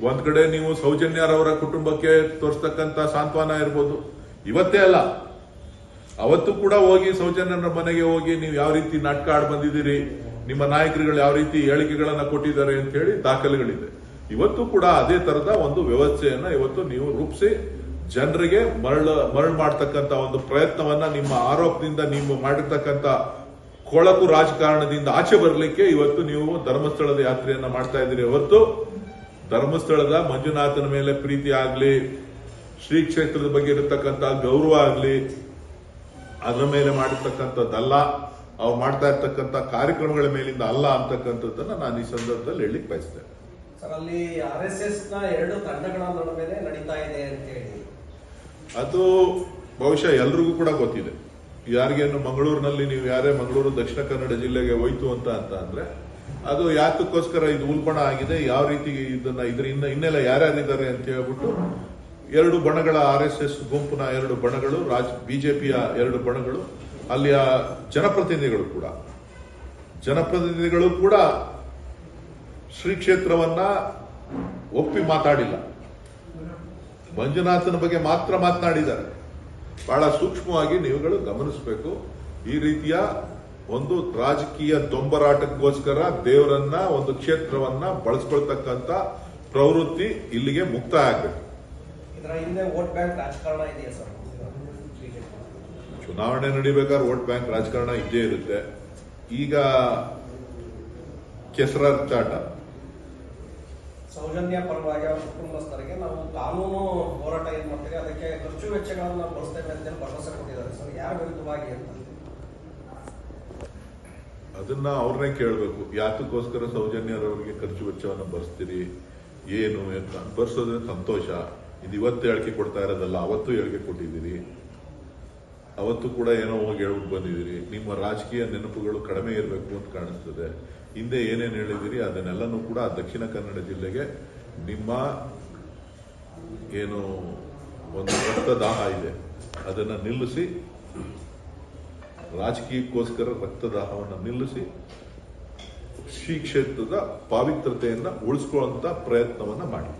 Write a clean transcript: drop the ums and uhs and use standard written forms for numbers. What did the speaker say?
ಒಂದ್ ಕಡೆ ನೀವು ಸೌಜನ್ಯರವರ ಕುಟುಂಬಕ್ಕೆ ತೋರಿಸ್ತಕ್ಕಂತ ಸಾಂತ್ವನ ಇರ್ಬೋದು, ಇವತ್ತೇ ಅಲ್ಲ ಅವತ್ತು ಕೂಡ ಹೋಗಿ ಸೌಜನ್ಯರ ಮನೆಗೆ ಹೋಗಿ ನೀವು ಯಾವ ರೀತಿ ನಾಟಕ ಆಡ್ ಬಂದಿದ್ದೀರಿ, ನಿಮ್ಮ ನಾಯಕರುಗಳು ಯಾವ ರೀತಿ ಹೇಳಿಕೆಗಳನ್ನ ಕೊಟ್ಟಿದ್ದಾರೆ ಅಂತ ಹೇಳಿ ದಾಖಲೆಗಳಿದೆ. ಇವತ್ತು ಕೂಡ ಅದೇ ತರದ ಒಂದು ವ್ಯವಸ್ಥೆಯನ್ನ ಇವತ್ತು ನೀವು ರೂಪಿಸಿ ಜನರಿಗೆ ಮರಳು ಮಾಡ್ತಕ್ಕಂತ ಒಂದು ಪ್ರಯತ್ನವನ್ನ ನಿಮ್ಮ ಆರೋಪದಿಂದ ನೀವು ಮಾಡಿರ್ತಕ್ಕಂತ ಕೊಳಕು ರಾಜಕಾರಣದಿಂದ ಆಚೆ ಬರಲಿಕ್ಕೆ ಇವತ್ತು ನೀವು ಧರ್ಮಸ್ಥಳದ ಯಾತ್ರೆಯನ್ನ ಮಾಡ್ತಾ ಇದ್ದೀರಿ. ಹೊರತು ಧರ್ಮಸ್ಥಳದ ಮಂಜುನಾಥನ ಮೇಲೆ ಪ್ರೀತಿ ಆಗ್ಲಿ, ಶ್ರೀ ಕ್ಷೇತ್ರದ ಬಗ್ಗೆ ಇರತಕ್ಕಂತ ಗೌರವ ಆಗ್ಲಿ, ಅದರ ಮೇಲೆ ಮಾಡಿರ್ತಕ್ಕಂಥದ್ದಲ್ಲ, ಅವ್ರು ಮಾಡ್ತಾ ಇರ್ತಕ್ಕಂಥ ಕಾರ್ಯಕ್ರಮಗಳ ಮೇಲಿಂದ ಅಲ್ಲ ಅಂತಕ್ಕಂಥದ್ದನ್ನ ನಾನು ಈ ಸಂದರ್ಭದಲ್ಲಿ ಹೇಳಲಿಕ್ಕೆ ಬಯಸ್ತೇನೆ. ಸರ್, ಅಲ್ಲಿ RSS ನ 2 ತಂಡಗಳ ನಡುವೆ ನಡೀತಾ ಇದೆ ಅಂತ ಹೇಳಿ ಅದು ಬಹುಶಃ ಎಲ್ರಿಗೂ ಕೂಡ ಗೊತ್ತಿದೆ. ಯಾರಿಗೇನು ಮಂಗಳೂರಿನಲ್ಲಿ ನೀವು ಯಾರೇ ಮಂಗಳೂರು ದಕ್ಷಿಣ ಕನ್ನಡ ಜಿಲ್ಲೆಗೆ ಹೋಯ್ತು ಅಂತ ಅಂದ್ರೆ ಅದು ಯಾತಕ್ಕೋಸ್ಕರ ಇದು ಉಲ್ಬಣ ಆಗಿದೆ, ಯಾವ ರೀತಿ ಇದ್ರ ಇನ್ನೆಲ್ಲ ಯಾರ್ಯಾರಿದ್ದಾರೆ ಅಂತ ಹೇಳ್ಬಿಟ್ಟು 2 ಬಣಗಳ RSS ಗುಂಪಿನ 2 ಬಣಗಳು, ಬಿಜೆಪಿಯ 2 ಬಣಗಳು, ಅಲ್ಲಿಯ ಜನಪ್ರತಿನಿಧಿಗಳು ಕೂಡ ಶ್ರೀ ಕ್ಷೇತ್ರವನ್ನ ಒಪ್ಪಿ ಮಾತಾಡಿಲ್ಲ. ಮಂಜುನಾಥನ ಬಗ್ಗೆ ಮಾತ್ರ ಮಾತನಾಡಿದ್ದಾರೆ. ಬಹಳ ಸೂಕ್ಷ್ಮವಾಗಿ ನೀವುಗಳು ಗಮನಿಸಬೇಕು. ಈ ರೀತಿಯ ಒಂದು ರಾಜಕೀಯ ದೊಂಬರಾಟಕ್ಕೋಸ್ಕರ ದೇವರನ್ನ, ಒಂದು ಕ್ಷೇತ್ರವನ್ನ ಬಳಸ್ಕೊಳ್ತಕ್ಕಂತ ಪ್ರವೃತ್ತಿ ಇಲ್ಲಿಗೆ ಮುಕ್ತಾಯ ಆಗಬೇಕು. ಇದರ ಹಿಂದೆ ವೋಟ್ ಬ್ಯಾಂಕ್ ರಾಜಕಾರಣ ಇದೆಯಾ ಸರ್? ಚುನಾವಣೆ ನಡಿಬೇಕಾದ್ರೆ ವೋಟ್ ಬ್ಯಾಂಕ್ ರಾಜಕಾರಣ ಇದ್ದೇ ಇರುತ್ತೆ. ಈಗ ಕೆಸರಾಚಾಟ, ಸೌಜನ್ಯ ಪರವಾಗಿ ಅವರ ಕುಟುಂಬಸ್ಥರಿಗೆ ನಾವು ಕಾನೂನು ಹೋರಾಟ ಏನ್ ಮಾಡ್ತೀವಿ, ಅದಕ್ಕೆ ಖರ್ಚು ವೆಚ್ಚಗಳನ್ನು ನಾವು ಭರಿಸ್ತೇವೆ ಅಂತ ಭರವಸೆ ಕೊಟ್ಟಿದ್ದಾರೆ ಸರ್. ಯಾರ ವಿರುದ್ಧವಾಗಿ ಅಂತ ಅದನ್ನ ಅವ್ರನ್ನೇ ಕೇಳಬೇಕು. ಯಾತಕ್ಕೋಸ್ಕರ ಸೌಜನ್ಯರವರಿಗೆ ಖರ್ಚು ವೆಚ್ಚವನ್ನು ಭರಿಸ್ತೀರಿ, ಏನು ಅಂತ ಭರಿಸೋದ್ರೆ ಸಂತೋಷ. ಇದು ಇವತ್ತು ಹೇಳಿಕೆ ಕೊಡ್ತಾ ಇರೋದಲ್ಲ, ಅವತ್ತು ಹೇಳಿಕೆ ಕೊಟ್ಟಿದ್ದೀರಿ. ಅವತ್ತು ಕೂಡ ಏನೋ ಹೋಗಿ ಹೇಳ್ಬಿಟ್ಟು ಬಂದಿದ್ದೀರಿ. ನಿಮ್ಮ ರಾಜಕೀಯ ನೆನಪುಗಳು ಕಡಿಮೆ ಇರಬೇಕು ಅಂತ ಕಾಣಿಸ್ತದೆ. ಹಿಂದೆ ಏನೇನು ಹೇಳಿದಿರಿ ಅದನ್ನೆಲ್ಲನೂ ಕೂಡ ದಕ್ಷಿಣ ಕನ್ನಡ ಜಿಲ್ಲೆಗೆ ನಿಮ್ಮ ಏನು ಒಂದು ರಕ್ತದಾಹ ಇದೆ ಅದನ್ನು ನಿಲ್ಲಿಸಿ, ರಾಜಕೀಯಕ್ಕೋಸ್ಕರ ರಕ್ತದಾಹವನ್ನು ನಿಲ್ಲಿಸಿ ಶ್ರೀ ಕ್ಷೇತ್ರದ ಪಾವಿತ್ರತೆಯನ್ನು ಉಳಿಸ್ಕೊಳ್ಳುವಂತ ಪ್ರಯತ್ನವನ್ನ ಮಾಡಿ.